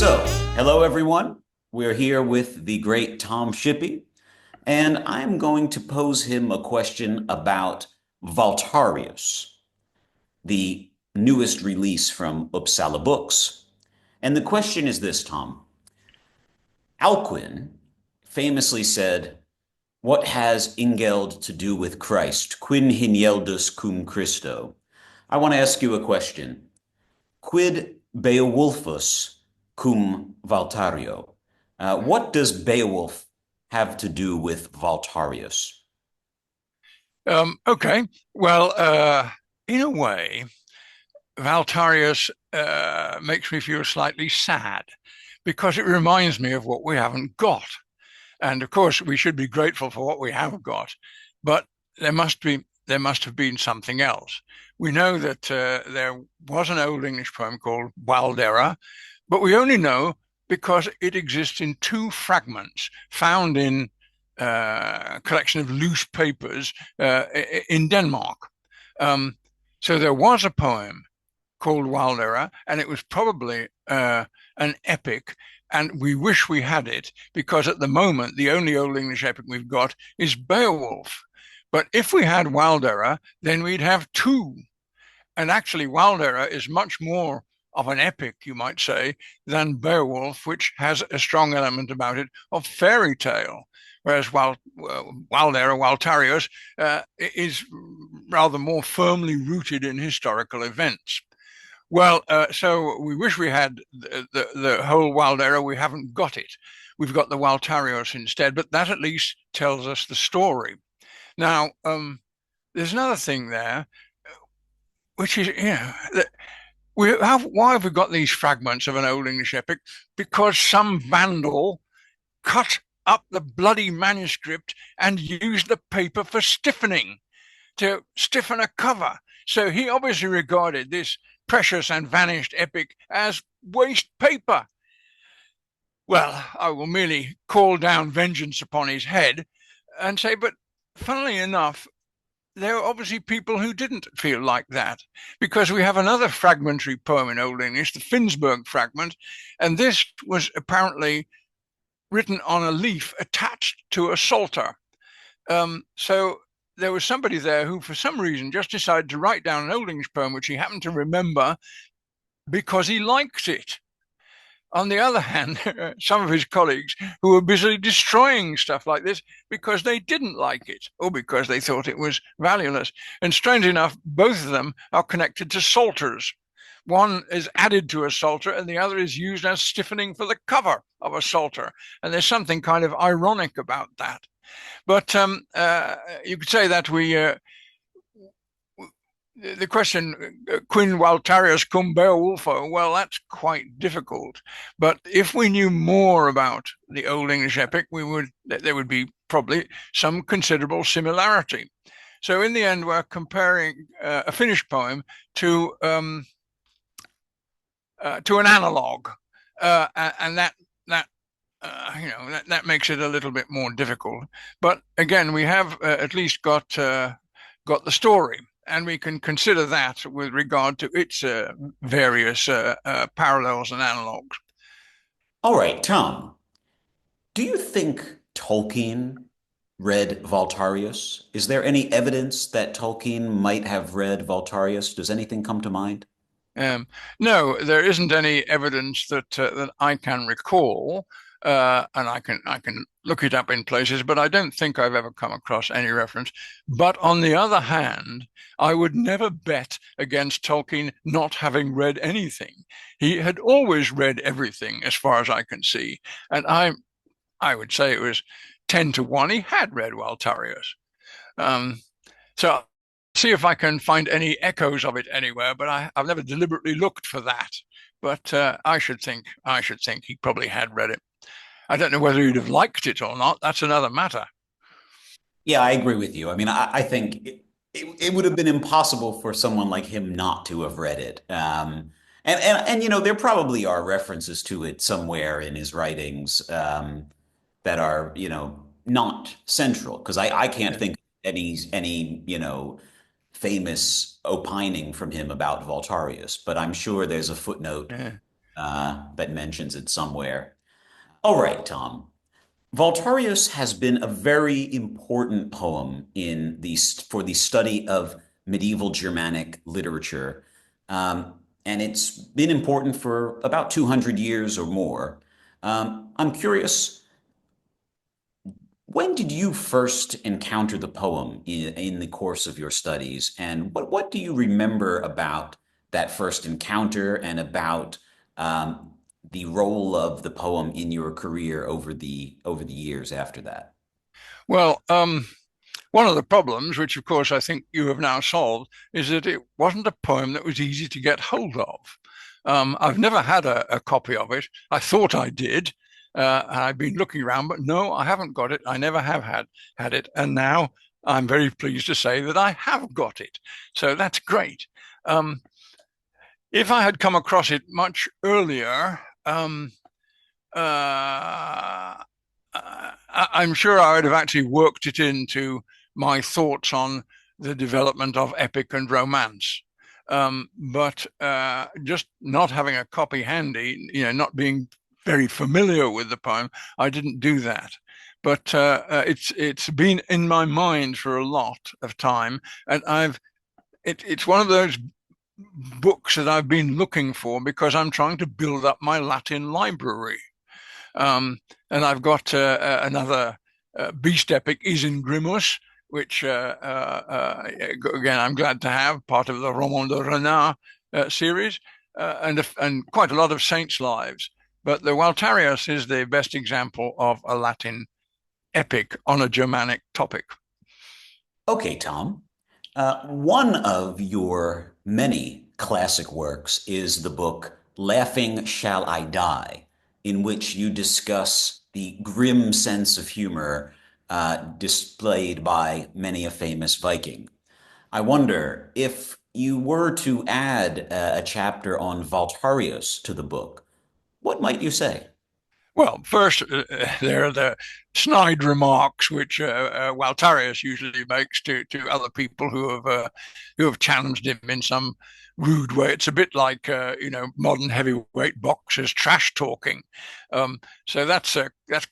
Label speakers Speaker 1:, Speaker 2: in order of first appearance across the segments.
Speaker 1: So, hello everyone. We're here with the great Tom Shippey, and I'm going to pose him a question about Waltharius, the newest release from Uppsala Books. And the question is this, Tom. Alcuin famously said, "What has Ingeld to do with Christ? Quin Hinyeldus cum Christo?" I want to ask you a question. Quid Beowulfus cum Waltario? What does Beowulf have to do with Waltarius?
Speaker 2: Okay. Well, in a way, Valtarius makes me feel slightly sad because it reminds me of what we haven't got. And of course, we should be grateful for what we have got, but there must have been something else. We know that there was an Old English poem called Waldera, but we only know because it exists in two fragments found in a collection of loose papers in Denmark. Um, so there was a poem called Waldera, and it was probably an epic. And we wish we had it because at the moment, the only Old English epic we've got is Beowulf. But if we had Waldera, then we'd have two. And actually, Waldera is much more of an epic, you might say, than Beowulf, which has a strong element about it of fairy tale. Whereas Waldera, Waltarius, is rather more firmly rooted in historical events. Well, so we wish we had the whole Waldera. We haven't got it. We've got the Waltarius instead, but that at least tells us the story. Now, there's another thing there, which is, why have we got these fragments of an Old English epic? Because some vandal cut up the bloody manuscript and used the paper for stiffening to stiffen a cover. So he obviously regarded this precious and vanished epic as waste paper. Well, I will merely call down vengeance upon his head and say, but funnily enough, there are obviously people who didn't feel like that because we have another fragmentary poem in Old English, the Finnsburg fragment, and this was apparently written on a leaf attached to a psalter. So there was somebody there who, for some reason, just decided to write down an Old English poem which he happened to remember because he liked it. On the other hand, some of his colleagues who were busily destroying stuff like this because they didn't like it or because they thought it was valueless. And strange enough, both of them are connected to psalters. One is added to a psalter and the other is used as stiffening for the cover of a psalter. And there's something kind of ironic about that. But you could say that the question, Quin Waltarius cum Beowulfo, well, that's quite difficult. But if we knew more about the Old English epic, there would be probably some considerable similarity. So in the end, we're comparing a Finnish poem to an analog, and that makes it a little bit more difficult. But again, we have at least got the story, and we can consider that with regard to its various parallels and analogs.
Speaker 1: All right, Tom, do you think Tolkien read Waltarius? Is there any evidence that Tolkien might have read Waltarius? Does anything come to mind?
Speaker 2: Um, no, there isn't any evidence that I can recall, and I can look it up in places, but I don't think I've ever come across any reference. But on the other hand, I would never bet against Tolkien not having read anything. He had always read everything, as far as I can see, and I would say it was 10 to 1 he had read Waltarius. Um, so see if I can find any echoes of it anywhere, but I've never deliberately looked for that. But I should think he probably had read it. I don't know whether he'd have liked it or not. That's another matter.
Speaker 1: Yeah, I agree with you. I mean, I think it would have been impossible for someone like him not to have read it. And there probably are references to it somewhere in his writings that are, not central because I can't
Speaker 2: Yeah.
Speaker 1: think of any, famous opining from him about Voltarius, but I'm sure there's a footnote
Speaker 2: Yeah.
Speaker 1: that mentions it somewhere. All right, Tom. Voltarius has been a very important poem for the study of medieval Germanic literature. And it's been important for about 200 years or more. I'm curious, when did you first encounter the poem in the course of your studies? And what do you remember about that first encounter and about the role of the poem in your career over the years after that?
Speaker 2: Well, one of the problems, which of course I think you have now solved, is that it wasn't a poem that was easy to get hold of. I've never had a copy of it. I thought I did, and I've been looking around, but no, I haven't got it. I never have had it, and now I'm very pleased to say that I have got it. So that's great. Um, if I had come across it much earlier, uh, I'm sure I would have actually worked it into my thoughts on the development of epic and romance. But just not having a copy handy, not being very familiar with the poem, I didn't do that. But it's been in my mind for a lot of time, and it's one of those books that I've been looking for because I'm trying to build up my Latin library. And I've got another beast epic, Isengrimus, which again I'm glad to have, part of the Roman de Renard series, and quite a lot of saints' lives. But the Waltarius is the best example of a Latin epic on a Germanic topic.
Speaker 1: Okay, Tom. One of your many classic works is the book Laughing Shall I Die, in which you discuss the grim sense of humor displayed by many a famous Viking. I wonder if you were to add a chapter on Voltarius to the book, what might you say?
Speaker 2: Well, first, there are the snide remarks which Waltarius usually makes to other people who have challenged him in some rude way. It's a bit like modern heavyweight boxers trash talking. So that's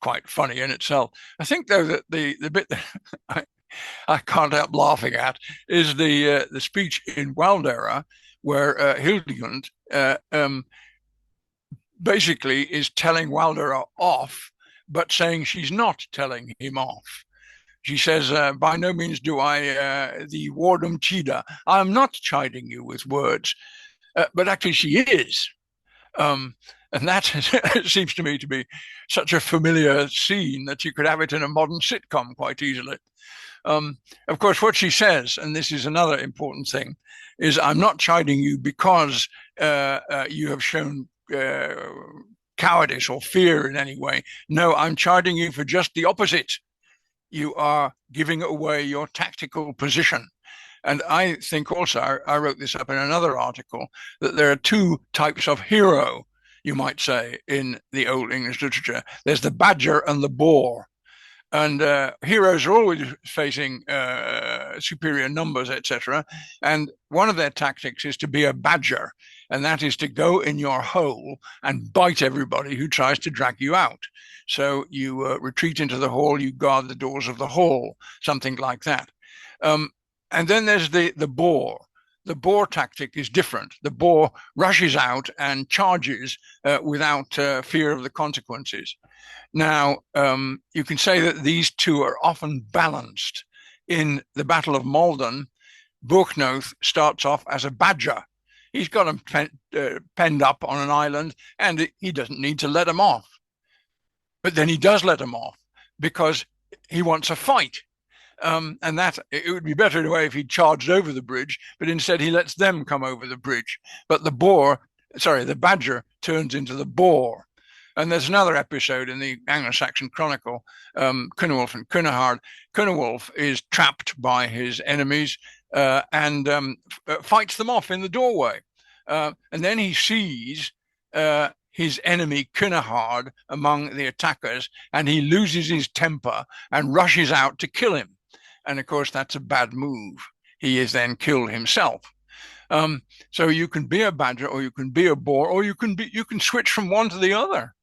Speaker 2: quite funny in itself. I think though that the bit that I can't help laughing at is the speech in Waldera where Hildegund basically is telling Wilder off, but saying she's not telling him off. She says, by no means do I the wardum chida. I'm not chiding you with words, but actually she is. Um, and that seems to me to be such a familiar scene that you could have it in a modern sitcom quite easily. Of course, what she says, and this is another important thing, is I'm not chiding you because you have shown cowardice or fear in any way. No, I'm chiding you for just the opposite. You are giving away your tactical position. And I think also, I wrote this up in another article, that there are two types of hero, you might say, in the Old English literature. There's the badger and the boar. And heroes are always facing superior numbers, etc. And one of their tactics is to be a badger, and that is to go in your hole and bite everybody who tries to drag you out. So you retreat into the hall, you guard the doors of the hall, something like that. Um, and then there's the boar. The boar tactic is different. The boar rushes out and charges without fear of the consequences. Now, you can say that these two are often balanced. In the Battle of Maldon, Buchnoth starts off as a badger. He's got them penned up on an island, and he doesn't need to let them off. But then he does let them off because he wants a fight. And that it would be better in a way if he charged over the bridge, but instead he lets them come over the bridge. But the badger turns into the boar. And there's another episode in the Anglo-Saxon Chronicle, Cynewulf and Cynehard. Cynewulf is trapped by his enemies and fights them off in the doorway. And then he sees his enemy Cynehard among the attackers, and he loses his temper and rushes out to kill him. And of course, that's a bad move. He is then killed himself. So you can be a badger, or you can be a boar, or you can switch from one to the other.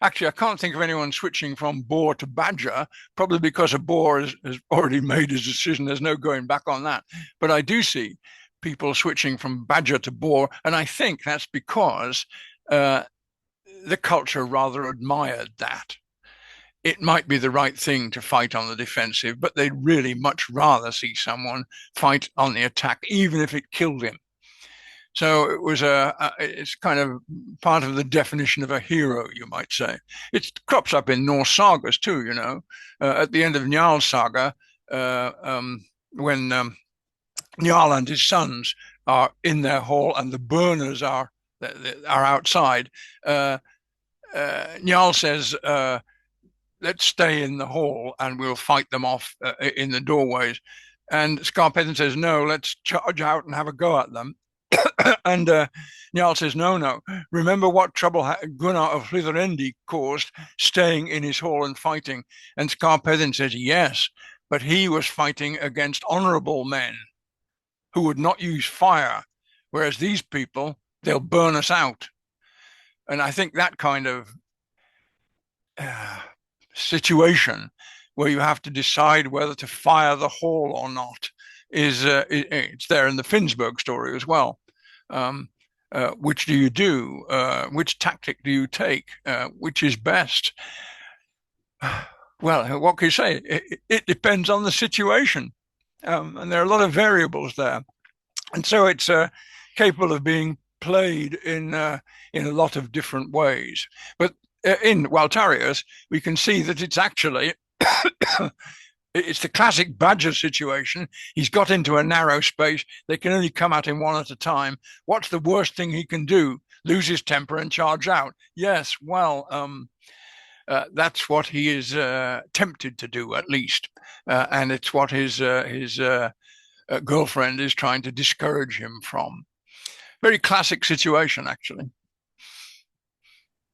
Speaker 2: Actually, I can't think of anyone switching from boar to badger, probably because a boar has already made his decision. There's no going back on that. But I do see people switching from badger to boar, and I think that's because uh, the culture rather admired that. It might be the right thing to fight on the defensive, but they'd really much rather see someone fight on the attack, even if it killed him. So it was it's kind of part of the definition of a hero, you might say. It crops up in Norse sagas too, you know. At the end of Njal's saga, when Njal and his sons are in their hall and the burners are outside, Njal says, let's stay in the hall and we'll fight them off in the doorways. And Skarpedin says, no, let's charge out and have a go at them. And Njal says, no, no. Remember what trouble Gunnar of Hlithrendi caused staying in his hall and fighting. And Skarpedin says, yes, but he was fighting against honorable men who would not use fire, whereas these people, they'll burn us out. And I think that kind of situation where you have to decide whether to fire the hall or not is it's there in the Finnsburg story as well. Which do you do? Which tactic do you take? Which is best? Well, what can you say? It depends on the situation, and there are a lot of variables there, and so it's capable of being played in a lot of different ways. But in Waltharius, we can see that it's actually it's the classic badger situation. He's got into a narrow space. They can only come at him one at a time. What's the worst thing he can do? Lose his temper and charge out? Yes, well, that's what he is tempted to do, at least, and it's what his girlfriend is trying to discourage him from. Very classic situation, actually.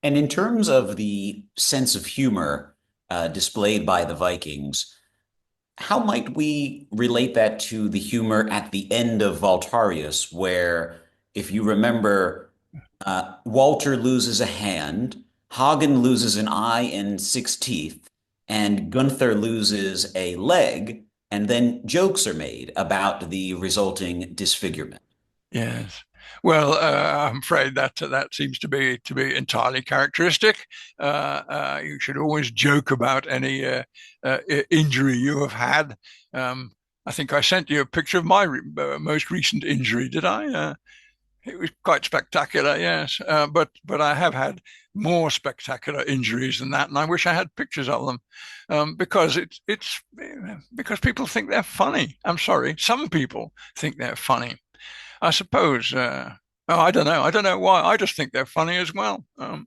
Speaker 1: And in terms of the sense of humor displayed by the Vikings, how might we relate that to the humor at the end of Voltarius, where, if you remember, Walter loses a hand, Hagen loses an eye and six teeth, and Gunther loses a leg, and then jokes are made about the resulting disfigurement.
Speaker 2: Yes. Well, I'm afraid that that seems to be entirely characteristic. You should always joke about any injury you have had. I think I sent you a picture of my most recent injury, did I? It was quite spectacular, yes. But I have had more spectacular injuries than that, and I wish I had pictures of them, because it's because people think they're funny. I'm sorry, some people think they're funny. I suppose. Oh, I don't know. I don't know why. I just think they're funny as well. Um,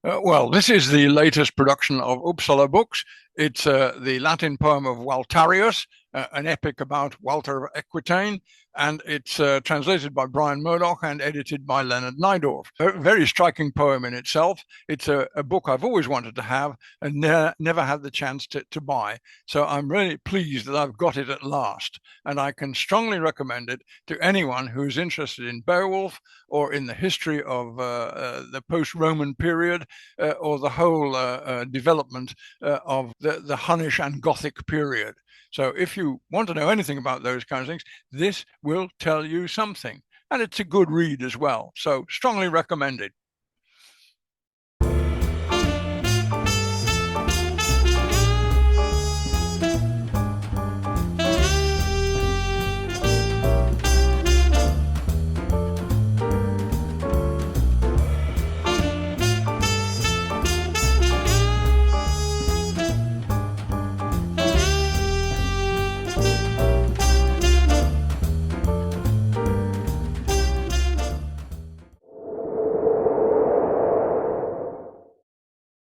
Speaker 2: well, this is the latest production of Uppsala Books. It's the Latin poem of Waltarius, an epic about Walter of Aquitaine, and it's translated by Brian Murdoch and edited by Leonard Nydorf. A very striking poem in itself. It's a book I've always wanted to have and never had the chance to buy. So I'm really pleased that I've got it at last. And I can strongly recommend it to anyone who's interested in Beowulf or in the history of the post-Roman period, or the whole development of the Hunnish and Gothic period. So if you want to know anything about those kinds of things, this will tell you something. And it's a good read as well. So strongly recommended.